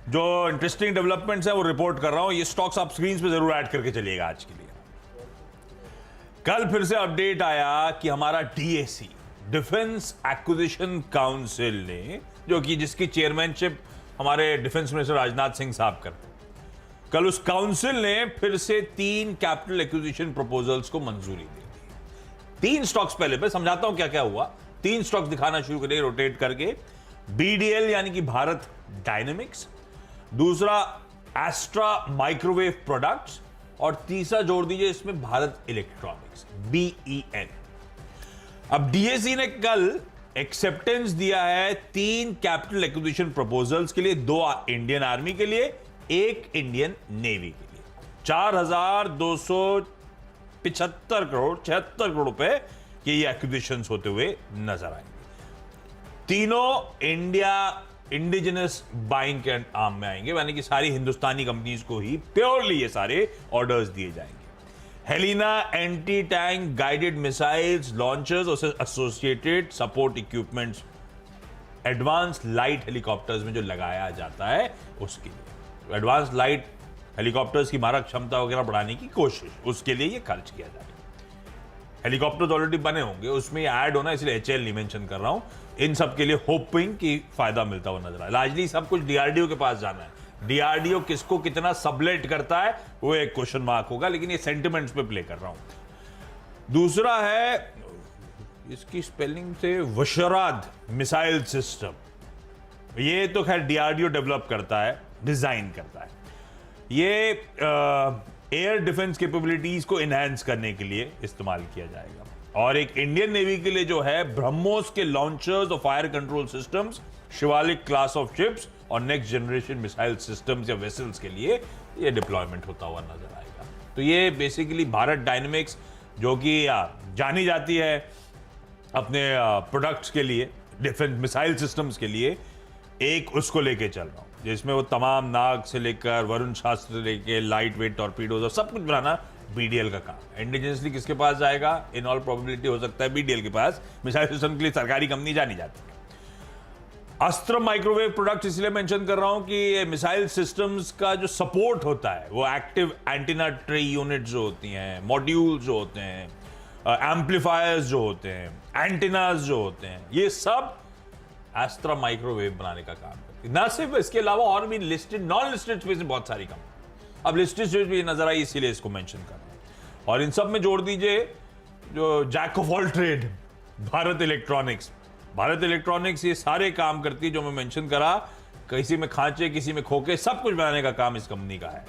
जो interesting developments है वो रिपोर्ट कर रहा हूं। ये स्टॉक्स आप स्क्रीन पे जरूर ऐड करके चलिएगा आज के लिए। कल फिर से अपडेट आया कि हमारा डीएसी, डिफेंस एक्विजिशन काउंसिल ने, जो कि जिसकी चेयरमैनशिप हमारे डिफेंस मिनिस्टर राजनाथ सिंह साहब करते हैं, कल उस काउंसिल ने फिर से 3 कैपिटल एक्विजिशन प्रपोजल्स को मंजूरी दे दी। 3 स्टॉक्स, पहले मैं समझाता हूं क्या क्या हुआ। 3 स्टॉक्स दिखाना शुरू करेंगे रोटेट करके। बीडीएल यानी कि भारत डायनेमिक्स, दूसरा एस्ट्रा माइक्रोवेव प्रोडक्ट्स, और तीसरा जोड़ दीजिए इसमें भारत इलेक्ट्रॉनिक्स, बीईएल। अब डीएसी ने कल एक्सेप्टेंस दिया है 3 कैपिटल एक्विजिशन प्रपोजल्स के लिए, 2 इंडियन आर्मी के लिए, 1 इंडियन नेवी के लिए। 4,275 करोड़ 76 करोड़ रुपए के ये एक्विजिशंस होते हुए नजर आएंगे। तीनों इंडिजिनस बाइंग के आर्म में आएंगे, यानी कि सारी हिंदुस्तानी कंपनीज को ही प्योरली ये सारे ऑर्डर्स दिए जाएंगे। Helina anti tank guided missiles launchers और associated support equipments, advance light helicopters में जो लगाया जाता है उसके लिए, एडवांस लाइट हेलीकॉप्टर्स की मारक क्षमता वगैरह बढ़ाने की कोशिश, उसके लिए ये खर्च किया जाएगा। हेलीकॉप्टर्स ऑलरेडी बने होंगे, उसमें ऐड होना, इसलिए एचएल नहीं मेंशन कर रहा हूं। इन सब के लिए होपिंग कि फायदा मिलता हुआ नजर आए। लार्जली सब कुछ डीआरडीओ के पास जाना है। डीआरडीओ किसको कितना सबलेट करता है वो एक क्वेश्चन मार्क होगा, लेकिन ये सेंटिमेंट्स पे प्ले कर रहा हूं। दूसरा है, इसकी स्पेलिंग से वशराद मिसाइल सिस्टम। ये तो खैर डीआरडीओ डेवलप करता है, डिजाइन करता है। ये एयर डिफेंस कैपेबिलिटीज को एनहांस करने के लिए इस्तेमाल किया जाएगा। और एक इंडियन नेवी के लिए जो है ब्रह्मोस के लॉन्चर्स और fire control systems, Shivalik class of ships और नेक्स्ट जनरेशन मिसाइल सिस्टम्स या वेसल्स के लिए ये डिप्लॉयमेंट होता हुआ नजर आएगा। तो ये बेसिकली भारत डायनेमिक्स, जो कि जानी जाती है अपने प्रोडक्ट्स के लिए, डिफेंस मिसाइल सिस्टम्स के लिए, एक उसको लेके चल रहा हूं जिसमें वो तमाम नाग से लेकर वरुण शास्त्र लेके लाइट वेट टॉर्पीडोज और सब कुछ बनाना बीडीएल का काम। इंडिजिनसली किसके पास जाएगा? इन ऑल प्रोबेबिलिटी हो सकता है बीडीएल के पास। मिसाइल सिस्टम के लिए सरकारी कंपनी जानी जाती है। अस्त्र माइक्रोवेव प्रोडक्ट इसलिए मेंशन कर रहा हूं कि ये मिसाइल सिस्टम्स का जो सपोर्ट होता है, वो एक्टिव एंटीना ट्रे यूनिट जो होती हैं, मॉड्यूल जो होते हैं, एम्पलीफायर्स जो होते हैं, एंटीनास जो होते हैं, ये सब एस्ट्रा माइक्रोवेव बनाने का काम करती है। ना सिर्फ इसके अलावा और भी लिस्टेड, नॉन लिस्टेड स्पेस में बहुत सारी कंपनी, अब लिस्टेड स्पेस भी नजर आई इसीलिए इसको मेंशन कर रहा हूं। और इन सब में जोड़ दीजिए जो jack of all trade, Bharat Electronics. Bharat Electronics ये सारे काम करती है जो मैं मेंशन करा, किसी में खांचे किसी में खोखे, सब कुछ बनाने का काम इस कंपनी का है।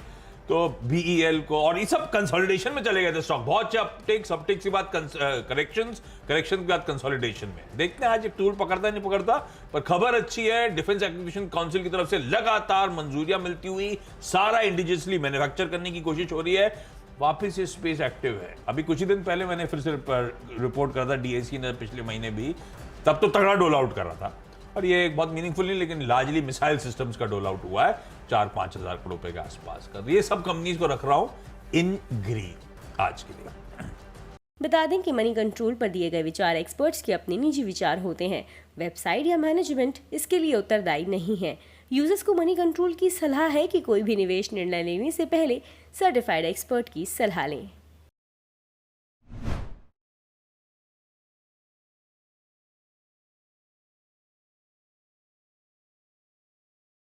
तो बीईएल को, और ये सब कंसोलिडेशन में चले गए थे स्टॉक, बहुत से अपटेक्स के बाद करेक्शन के बाद कंसोलिडेशन में। देखते हैं आज ये टूल पकड़ता नहीं पकड़ता, पर खबर अच्छी है, डिफेंस एक्विजिशन काउंसिल की तरफ से लगातार मंजूरियां मिलती हुई, सारा इंडिजिनसली मैन्युफैक्चर करने की कोशिश हो रही है। वापिस ये स्पेस एक्टिव है। अभी कुछ ही दिन पहले मैंने फिर से रिपोर्ट करा था, डीएसी ने पिछले महीने भी, तब तो तगड़ा डोल आउट कर रहा था। और ये एक बहुत मीनिंगफुल नहीं, लेकिन लार्जली मिसाइल सिस्टम्स का डोल आउट हुआ है 4-5 हजार करोड़ रुपए के आसपास का। तो ये सब कंपनीज को रख रहा हूं इन ग्रीन आज के लिए। बता दें कि मनी कंट्रोल पर दिए गए विचार एक्सपर्ट्स के अपने निजी विचार होते हैं। वेबसाइट या मैनेजमेंट इसके लिए उत्तरदायी नहीं है। यूजर्स को मनी कंट्रोल की सलाह है कि कोई भी निवेश निर्णय लेने से पहले सर्टिफाइड एक्सपर्ट की सलाह लें।